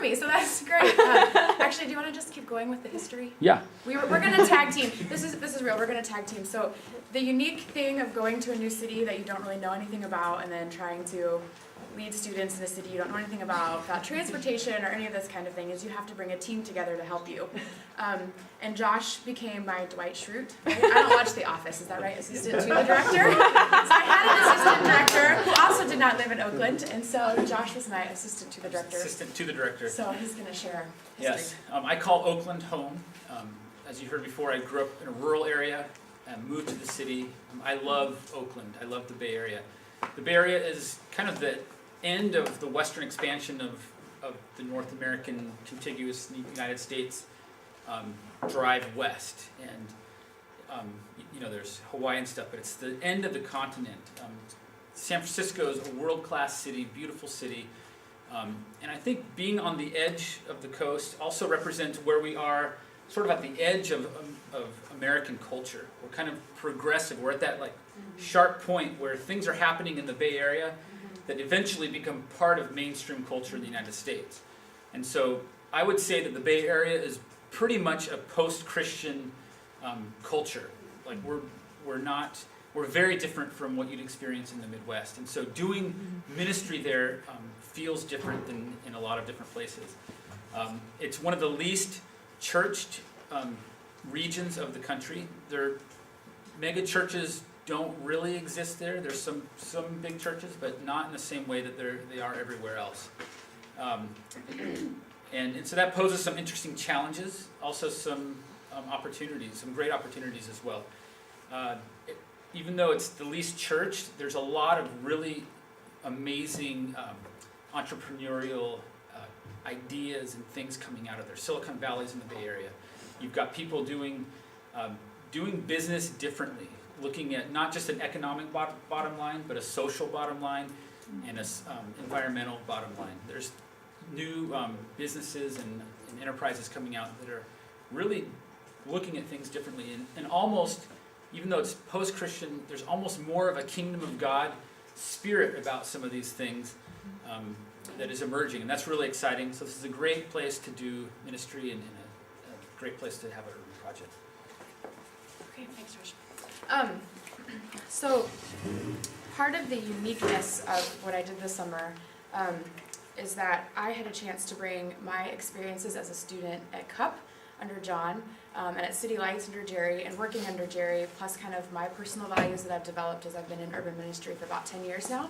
me, so that's great. Actually, do you want to just keep going with the history? Yeah. We're going to tag team. This is real. We're going to tag team. So the unique thing of going to a new city that you don't really know anything about and then trying to lead students in a city you don't know anything about transportation or any of this kind of thing is you have to bring a team together to help you. And Josh became my Dwight Schrute. Right? I don't watch The Office, is that right? Assistant to the director. So I had an assistant director who also did not live in Oakland, and so Josh was my assistant to the director. Assistant to the director. So he's going to share history. Yes, I call Oakland home. As you heard before, I grew up in a rural area and moved to the city. I love Oakland. I love the Bay Area. The Bay Area is kind of the end of the western expansion of the North American contiguous United States drive west. And there's Hawaii and stuff, but it's the end of the continent. San Francisco is a world-class city, beautiful city. And I think being on the edge of the coast also represents where we are sort of at the edge of American culture. We're kind of progressive. We're at that sharp point where things are happening in the Bay Area that eventually become part of mainstream culture in the United States. And so I would say that the Bay Area is pretty much a post-Christian culture. Like we're very different from what you'd experience in the Midwest. And so doing ministry there feels different than in a lot of different places. It's one of the least churched regions of the country. Mega churches don't really exist there. There's some big churches, but not in the same way that they are everywhere else. And so that poses some interesting challenges, also some opportunities, some great opportunities as well. Even though it's the least churched, there's a lot of really amazing entrepreneurial ideas and things coming out of there. Silicon Valley's in the Bay Area. You've got people doing business differently, looking at not just an economic bottom line, but a social bottom line and an environmental bottom line. There's new businesses and enterprises coming out that are really looking at things differently. And almost, even though it's post-Christian, there's almost more of a kingdom of God spirit about some of these things that is emerging. And that's really exciting. So this is a great place to do ministry and a great place to have an urban project. Okay, thanks, Josh. So part of the uniqueness of what I did this summer is that I had a chance to bring my experiences as a student at CUP under John and at City Lights under Jerry and working under Jerry, plus kind of my personal values that I've developed as I've been in urban ministry for about 10 years now.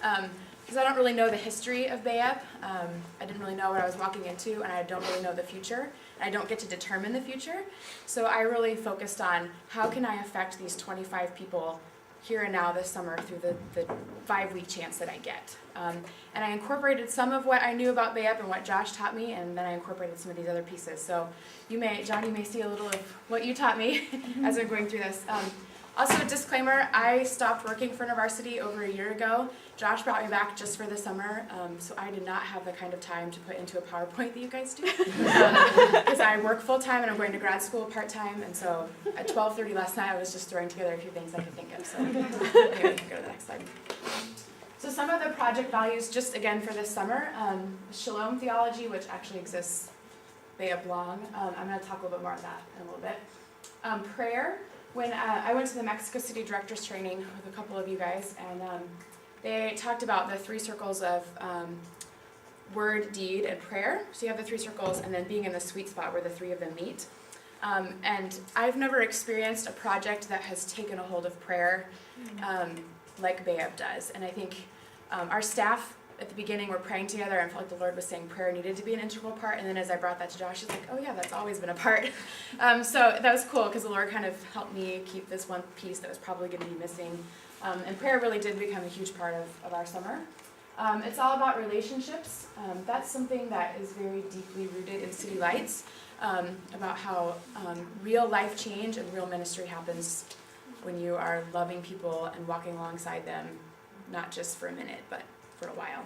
Because I don't really know the history of BayUP. I didn't really know what I was walking into, and I don't really know the future. And I don't get to determine the future. So I really focused on how can I affect these 25 people here and now this summer through the 5-week chance that I get. And I incorporated some of what I knew about BayUP and what Josh taught me, and then I incorporated some of these other pieces. So John, you may see a little of what you taught me as I'm going through this. Also, a disclaimer, I stopped working for InterVarsity over a year ago. Josh brought me back just for the summer, so I did not have the kind of time to put into a PowerPoint that you guys do. Because I work full-time and I'm going to grad school part-time, and so at 12:30 last night I was just throwing together a few things I could think of. So anyway, you can go to the next slide. So some of the project values, just again for this summer, Shalom theology, which actually exists BayUP long. I'm going to talk a little bit more on that in a little bit. Prayer. When I went to the Mexico City Directors Training with a couple of you guys, and they talked about the 3 circles of word, deed, and prayer. So you have the 3 circles, and then being in the sweet spot where the 3 of them meet. And I've never experienced a project that has taken a hold of prayer like BayUP does. And I think our staff at the beginning were praying together and felt like the Lord was saying prayer needed to be an integral part. And then as I brought that to Josh, he's like, oh yeah, that's always been a part. So that was cool because the Lord kind of helped me keep this one piece that was probably going to be missing. And prayer really did become a huge part of our summer. It's all about relationships. That's something that is very deeply rooted in City Lights, about how real life change and real ministry happens when you are loving people and walking alongside them, not just for a minute, but for a while.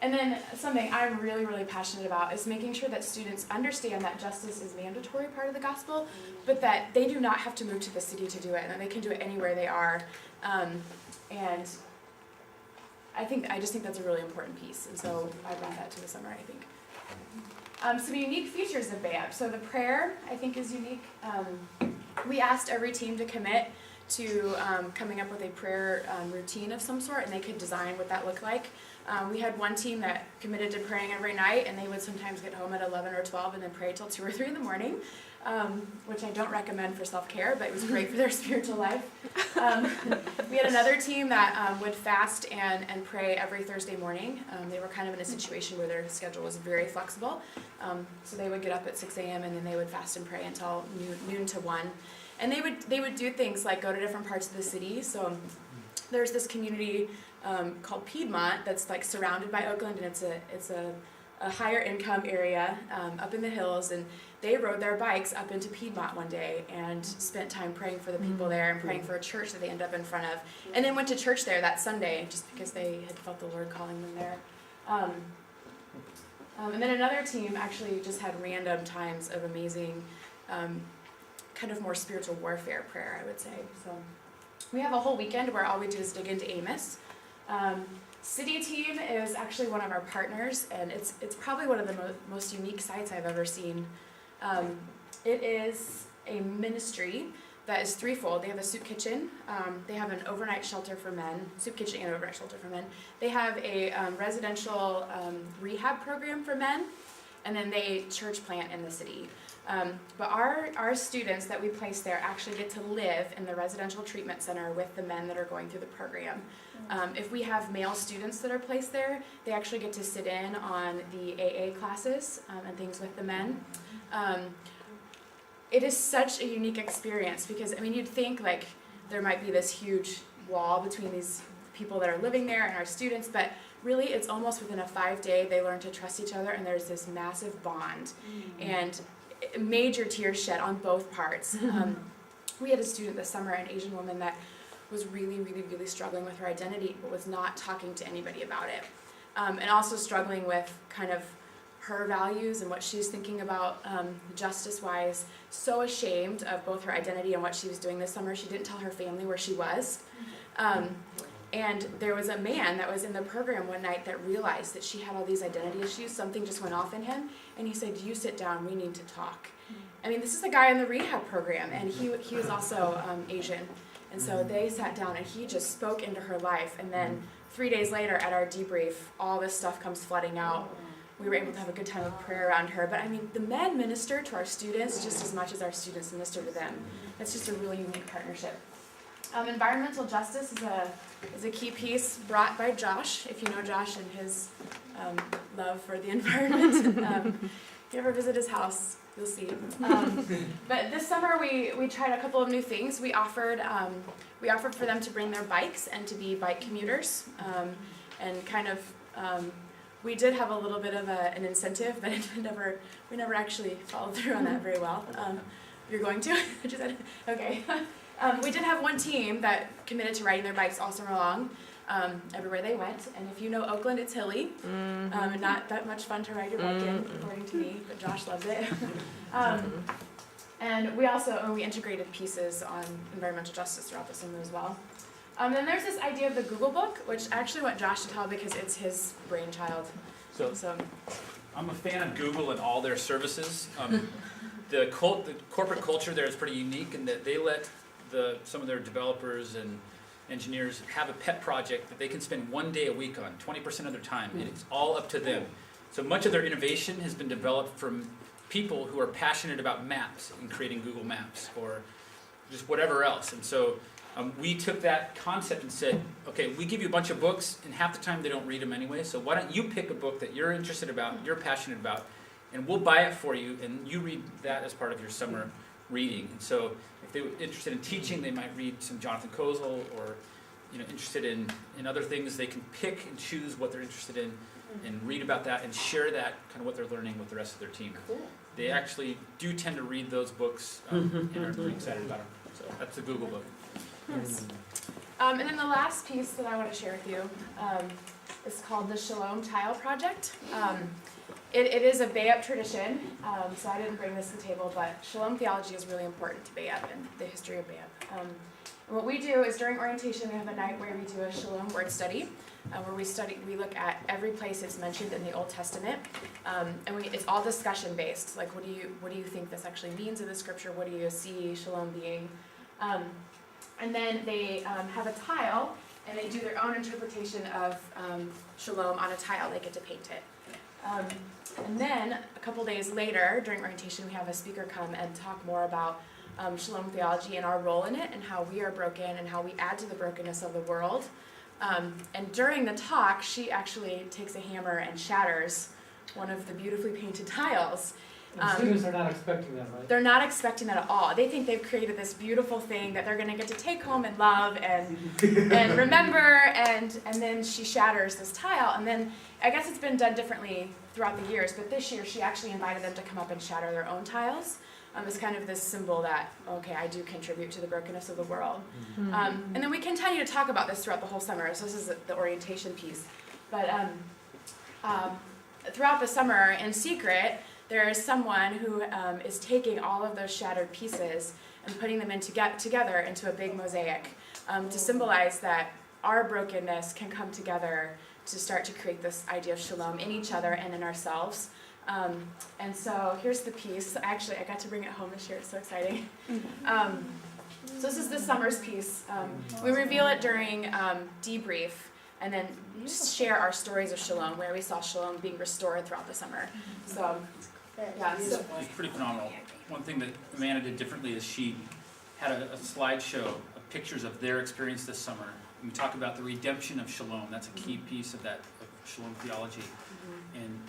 And then something I'm really, really passionate about is making sure that students understand that justice is a mandatory part of the gospel, but that they do not have to move to the city to do it, and that they can do it anywhere they are. And I just think that's a really important piece, and so I brought that to the summer, I think. Some unique features of BayUP. So the prayer, I think, is unique. We asked every team to commit to coming up with a prayer routine of some sort, and they could design what that looked like. We had one team that committed to praying every night, and they would sometimes get home at 11 or 12 and then pray till 2 or 3 in the morning, which I don't recommend for self-care, but it was great for their spiritual life. We had another team that would fast and pray every Thursday morning. They were kind of in a situation where their schedule was very flexible. So they would get up at 6 a.m. and then they would fast and pray until noon to 1. And they would do things like go to different parts of the city. So there's this community called Piedmont that's like surrounded by Oakland, and it's a higher income area up in the hills, and they rode their bikes up into Piedmont one day and spent time praying for the people there and praying for a church that they ended up in front of, and then went to church there that Sunday just because they had felt the Lord calling them there. And then another team actually just had random times of amazing kind of more spiritual warfare prayer, I would say. So we have a whole weekend where all we do is dig into Amos. City Team is actually one of our partners, and it's probably one of the most unique sites I've ever seen. It is a ministry that is threefold. They have a soup kitchen, they have an overnight shelter for men, soup kitchen and overnight shelter for men. They have a residential rehab program for men, and then they church plant in the city. But our students that we place there actually get to live in the residential treatment center with the men that are going through the program. If we have male students that are placed there, they actually get to sit in on the AA classes and things with the men. It is such a unique experience because, I mean, you'd think like there might be this huge wall between these people that are living there and our students, but really it's almost within a 5-day they learn to trust each other, and there's this massive bond. And major tears shed on both parts. We had a student this summer, an Asian woman that was really, really, really struggling with her identity, but was not talking to anybody about it. And also struggling with kind of her values and what she's thinking about justice-wise. So ashamed of both her identity and what she was doing this summer. She didn't tell her family where she was. And there was a man that was in the program one night that realized that she had all these identity issues. Something just went off in him, and he said, "You sit down, we need to talk." I mean, this is a guy in the rehab program, and he was also Asian. And so they sat down, and he just spoke into her life. And then 3 days later at our debrief, all this stuff comes flooding out. We were able to have a good time of prayer around her. But I mean, the men minister to our students just as much as our students minister to them. It's just a really unique partnership. Environmental justice is a key piece brought by Josh, if you know Josh and his love for the environment. If you ever visit his house, you'll see. But this summer we tried a couple of new things. We offered for them to bring their bikes and to be bike commuters, and kind of we did have a little bit of an incentive, but we never actually followed through on that very well. You're going to? Okay. We did have one team that committed to riding their bikes all summer long, everywhere they went. And if you know Oakland, it's hilly, and not that much fun to ride your bike in, according to me, but Josh loves it. And we integrated pieces on environmental justice throughout the summer as well. Then there's this idea of the Google book, which I actually want Josh to tell because it's his brainchild. So I'm a fan of Google and all their services. The corporate culture there is pretty unique in that they let some of their developers and engineers have a pet project that they can spend 1 day a week on, 20% of their time, and it's all up to them. So much of their innovation has been developed from people who are passionate about maps and creating Google Maps or just whatever else. And so we took that concept and said, okay, we give you a bunch of books, and half the time they don't read them anyway, so why don't you pick a book that you're interested about, you're passionate about, and we'll buy it for you, and you read that as part of your summer reading. And so if they were interested in teaching, they might read some Jonathan Kozol, or interested in other things, they can pick and choose what they're interested in and read about that and share that kind of what they're learning with the rest of their team. Cool. They actually do tend to read those books and are pretty excited about them. So that's the Google book. Yes. And then the last piece that I want to share with you is called the Shalom Tile Project. It is a BayUP tradition, so I didn't bring this to the table, but Shalom theology is really important to BayUP and the history of BayUP. And what we do is during orientation, we have a night where we do a Shalom word study, where we look at every place it's mentioned in the Old Testament, and it's all discussion based. Like, what do you think this actually means in the scripture? What do you see Shalom being? And then they have a tile, and they do their own interpretation of Shalom on a tile. They get to paint it. And then a couple days later, during orientation, we have a speaker come and talk more about Shalom theology and our role in it, and how we are broken and how we add to the brokenness of the world. And during the talk, she actually takes a hammer and shatters one of the beautifully painted tiles. And students are not expecting that, right? They're not expecting that at all. They think they've created this beautiful thing that they're going to get to take home and love and remember, and then she shatters this tile. And then I guess it's been done differently throughout the years, but this year she actually invited them to come up and shatter their own tiles. It's kind of this symbol that, okay, I do contribute to the brokenness of the world. And then we continue to talk about this throughout the whole summer, so this is the orientation piece. But throughout the summer, in secret, there is someone who is taking all of those shattered pieces and putting them together into a big mosaic to symbolize that our brokenness can come together to start to create this idea of shalom in each other and in ourselves. And so here's the piece. Actually, I got to bring it home this year. It's so exciting. So this is the summer's piece. We reveal it during debrief, and then just share our stories of shalom, where we saw shalom being restored throughout the summer. So, yeah. So, It's pretty phenomenal. One thing that Amanda did differently is she had a slideshow of pictures of their experience this summer. And we talk about the redemption of shalom. That's a key piece of that of shalom theology. And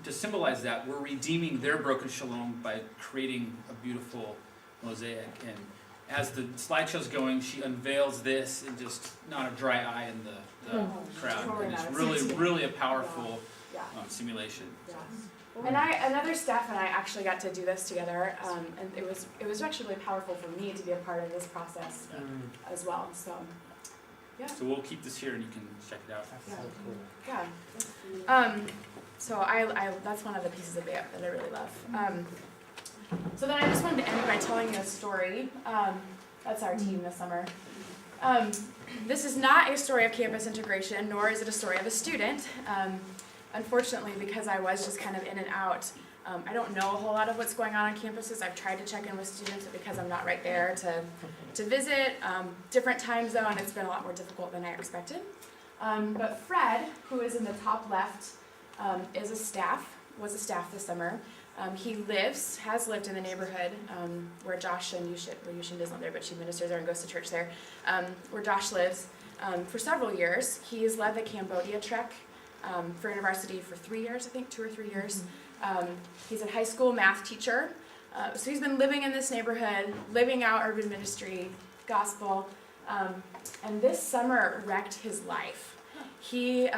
to symbolize that, we're redeeming their broken shalom by creating a beautiful mosaic. And as the slideshow's going, she unveils this, and just not a dry eye in the crowd. Totally And it's not. really, really a powerful yeah. simulation. Yeah. And another staff and I actually got to do this together, and it was actually really powerful for me to be a part of this process as well. So, yeah. So we'll keep this here, and you can check it out. That's so cool. Yeah. So I that's one of the pieces of BayUP that I really love. So then I just wanted to end by telling you a story. That's our team this summer. This is not a story of campus integration, nor is it a story of a student. Unfortunately, because I was just kind of in and out, I don't know a whole lot of what's going on campuses. I've tried to check in with students, but because I'm not right there to visit, different time zone, it's been a lot more difficult than I expected. But Fred, who is in the top left, was a staff this summer. He has lived in the neighborhood where Josh and Yushin doesn't live there, but she ministers there and goes to church there, where Josh lives for several years. He's led the Cambodia trek for university for 3 years, I think, 2 or 3 years. He's a high school math teacher. So he's been living in this neighborhood, living out urban ministry, gospel, and this summer wrecked his life. He